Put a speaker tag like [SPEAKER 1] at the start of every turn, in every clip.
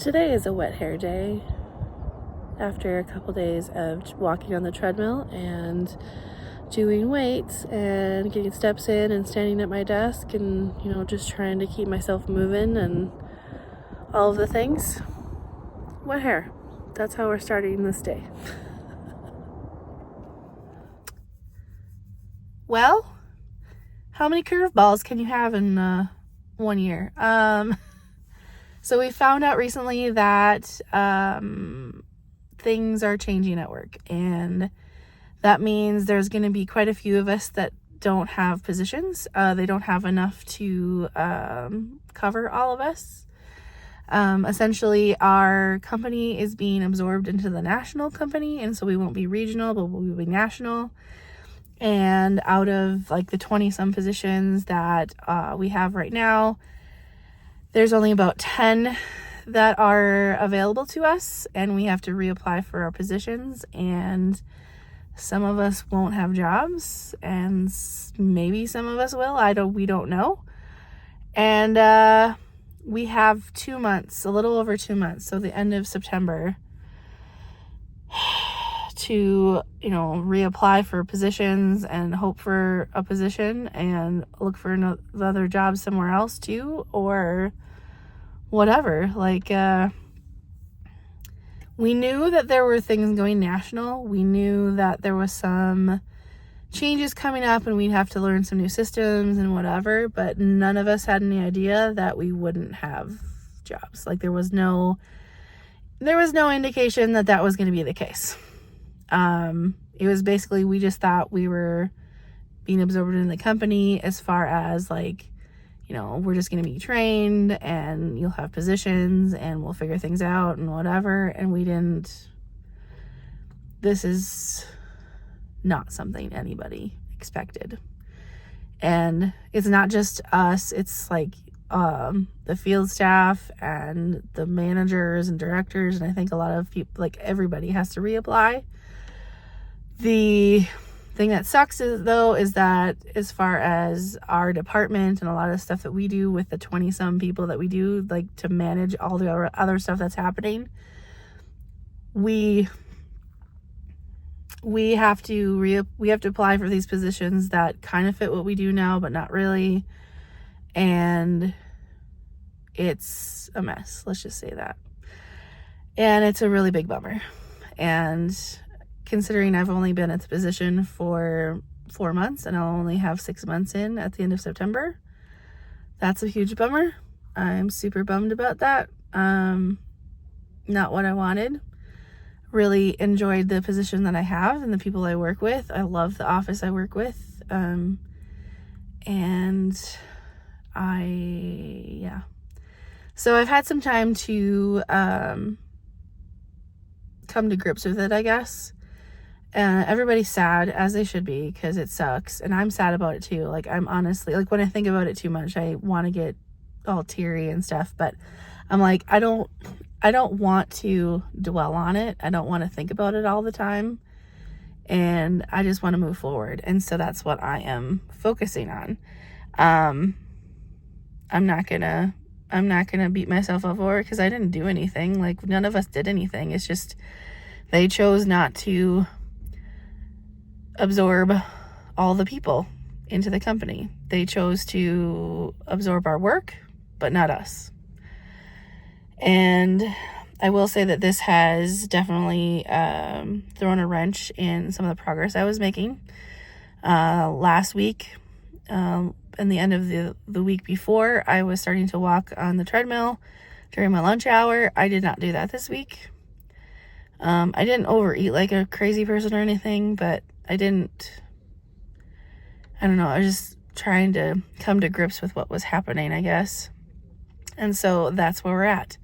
[SPEAKER 1] Today is a wet hair day after a couple days of walking on the treadmill and doing weights and getting steps in and standing at my desk and, just trying to keep myself moving and all of the things. Wet hair. That's how we're starting this day. Well, how many curveballs can you have in 1 year? So we found out recently that things are changing at work, and that means there's going to be quite a few of us that don't have positions. They don't have enough to cover all of us. Essentially, our company is being absorbed into the national company, and so we won't be regional, but we'll be national. And out of the 20-some positions that we have right now, there's only about 10 that are available to us, and we have to reapply for our positions, and some of us won't have jobs, and maybe some of us will. We don't know. And we have 2 months, a little over 2 months, so the end of September, to reapply for positions and hope for a position and look for another job somewhere else too, or whatever. We knew that there were things going national. We knew that there was some changes coming up and we'd have to learn some new systems and whatever, but none of us had any idea that we wouldn't have jobs. There was no indication that that was going to be the case. It was basically, we just thought we were being absorbed in the company as far as we're just going to be trained and you'll have positions and we'll figure things out and whatever. And we didn't. This is not something anybody expected. And it's not just us. It's the field staff and the managers and directors. And I think a lot of people, everybody has to reapply. The thing that sucks is that as far as our department and a lot of stuff that we do with the 20-some people that we do, to manage all the other stuff that's happening, we have to apply for these positions that kind of fit what we do now, but not really. And it's a mess. Let's just say that. And it's a really big bummer. And considering I've only been at the position for 4 months and I'll only have 6 months in at the end of September, that's a huge bummer. I'm super bummed about that. Not what I wanted. Really enjoyed the position that I have and the people I work with. I love the office I work with. So I've had some time to come to grips with it, I guess. Everybody's sad, as they should be, because it sucks, and I'm sad about it too. I'm honestly, when I think about it too much, I want to get all teary and stuff, but I'm I don't want to dwell on it. I don't want to think about it all the time, and I just want to move forward, and so that's what I am focusing on. I'm not gonna beat myself up for it, because I didn't do anything. None of us did anything. It's just they chose not to absorb all the people into the company. They chose to absorb our work, but not us. And I will say that this has definitely thrown a wrench in some of the progress I was making. Last week, and the end of the week before, I was starting to walk on the treadmill during my lunch hour. I did not do that this week. I didn't overeat like a crazy person or anything, but I don't know, I was just trying to come to grips with what was happening, I guess. And so that's where we're at.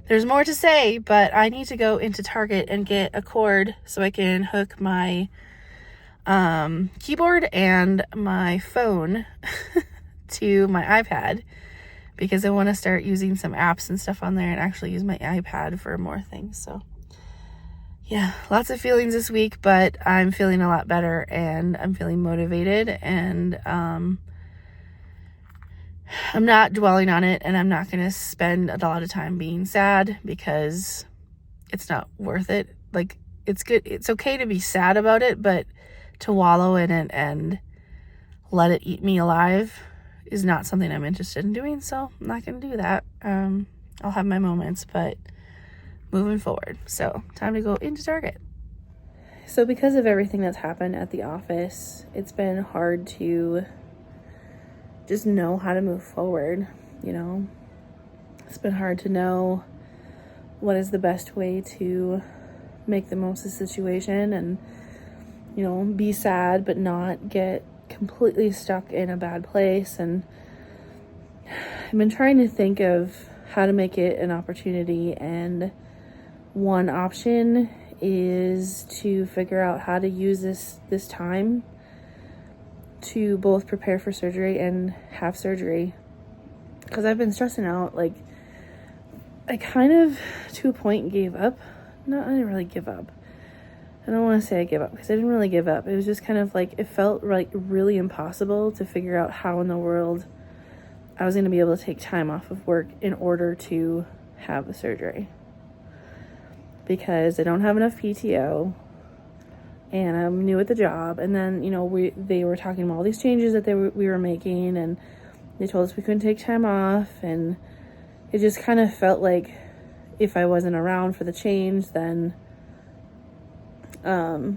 [SPEAKER 1] There's more to say, but I need to go into Target and get a cord so I can hook my keyboard and my phone to my iPad, because I want to start using some apps and stuff on there and actually use my iPad for more things. So yeah, lots of feelings this week, but I'm feeling a lot better and I'm feeling motivated, and I'm not dwelling on it, and I'm not going to spend a lot of time being sad because it's not worth it. Like, it's good. It's okay to be sad about it, but to wallow in it and let it eat me alive is not something I'm interested in doing. So I'm not going to do that. I'll have my moments, but moving forward. So time to go into Target. So because of everything that's happened at the office, it's been hard to just know how to move forward, you know. It's been hard to know what is the best way to make the most of the situation and, you know, be sad but not get completely stuck in a bad place. And I've been trying to think of how to make it an opportunity, and one option is to figure out how to use this time to both prepare for surgery and have surgery, because I've been stressing out. Like, I kind of to a point gave up. No, I didn't really give up. I don't want to say I gave up, because I didn't really give up. It was just kind of like, it felt like really impossible to figure out how in the world I was going to be able to take time off of work in order to have the surgery, because I don't have enough PTO and I'm new at the job. And then, you know, they were talking about all these changes that we were making, and they told us we couldn't take time off, and it just kind of felt like if I wasn't around for the change, then I'd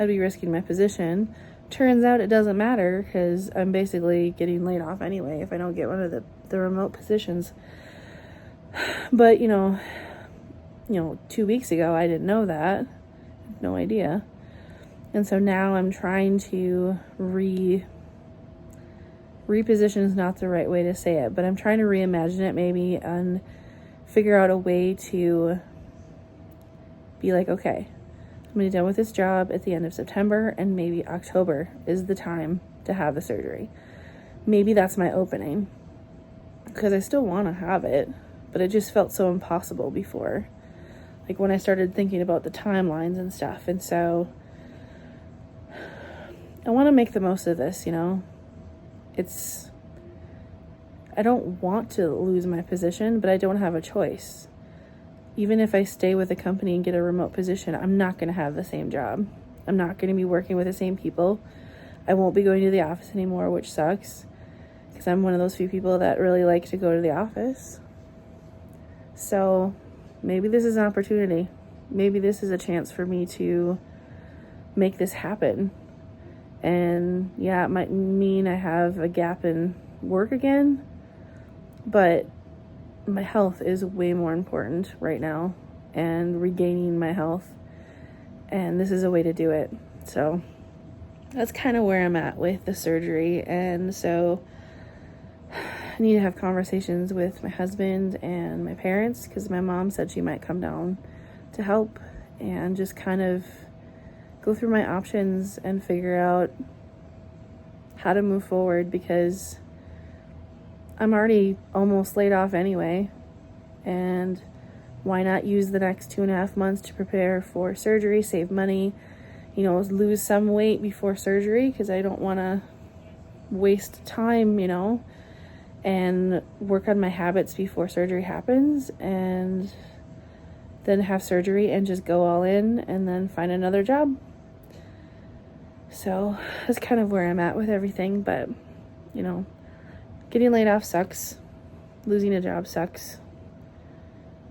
[SPEAKER 1] be risking my position. Turns out it doesn't matter, because I'm basically getting laid off anyway if I don't get one of the remote positions. But, you know, 2 weeks ago, I didn't know that. No idea. And so now I'm trying to reposition is not the right way to say it, but I'm trying to reimagine it maybe and figure out a way to be like, okay, I'm going to be done with this job at the end of September, and maybe October is the time to have the surgery. Maybe that's my opening, because I still want to have it, but it just felt so impossible before. Like, when I started thinking about the timelines and stuff. And so I want to make the most of this, you know. I don't want to lose my position, but I don't have a choice. Even if I stay with the company and get a remote position, I'm not going to have the same job. I'm not going to be working with the same people. I won't be going to the office anymore, which sucks, because I'm one of those few people that really like to go to the office. So maybe this is an opportunity. Maybe this is a chance for me to make this happen. And yeah, it might mean I have a gap in work again, but my health is way more important right now, and regaining my health. And this is a way to do it. So that's kind of where I'm at with the surgery. And so I need to have conversations with my husband and my parents, because my mom said she might come down to help, and just kind of go through my options and figure out how to move forward, because I'm already almost laid off anyway. And why not use the next 2.5 months to prepare for surgery, save money, lose some weight before surgery, because I don't want to waste time, and work on my habits before surgery happens, and then have surgery and just go all in and then find another job. So that's kind of where I'm at with everything. But, getting laid off sucks. Losing a job sucks.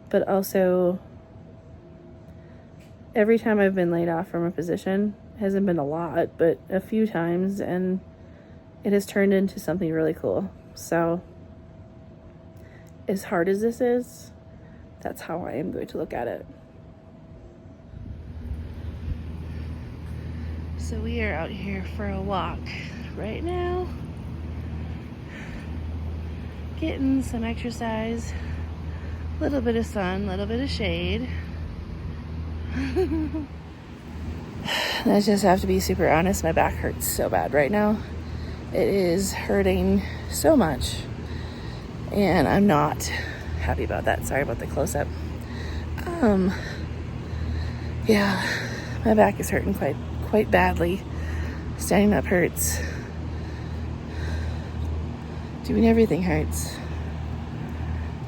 [SPEAKER 1] But also, every time I've been laid off from a position, it hasn't been a lot, but a few times, and it has turned into something really cool. So, as hard as this is, that's how I am going to look at it. So we are out here for a walk right now, getting some exercise, a little bit of sun, a little bit of shade. I just have to be super honest, my back hurts so bad right now. It is hurting so much, and I'm not happy about that. Sorry about the close-up. Yeah, my back is hurting quite badly. Standing up hurts. Doing everything hurts.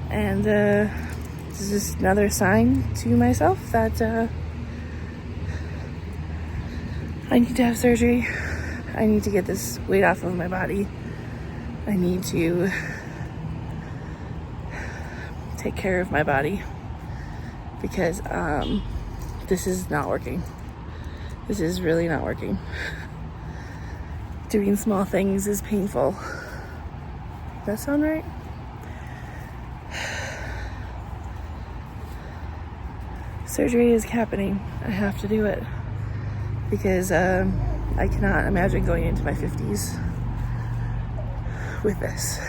[SPEAKER 1] And this is just another sign to myself that I need to have surgery. I need to get this weight off of my body. I need to take care of my body because this is not working. This is really not working. Doing small things is painful. Does that sound right? Surgery is happening. I have to do it because I cannot imagine going into my 50s with this.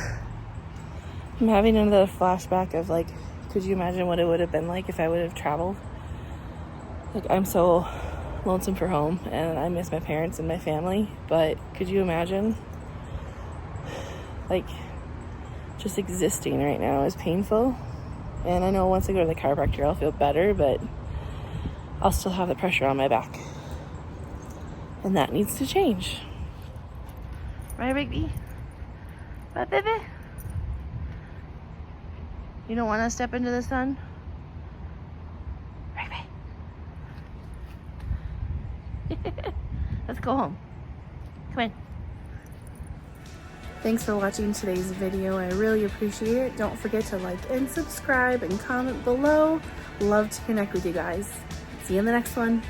[SPEAKER 1] I'm having another flashback of like, could you imagine what it would have been like if I would have traveled? Like, I'm so lonesome for home and I miss my parents and my family, but could you imagine? Like, just existing right now is painful. And I know once I go to the chiropractor, I'll feel better, but I'll still have the pressure on my back. And that needs to change. Right, Rigby? What, baby? You don't want to step into the sun? Rigby. Let's go home. Come in. Thanks for watching today's video. I really appreciate it. Don't forget to like and subscribe and comment below. Love to connect with you guys. See you in the next one.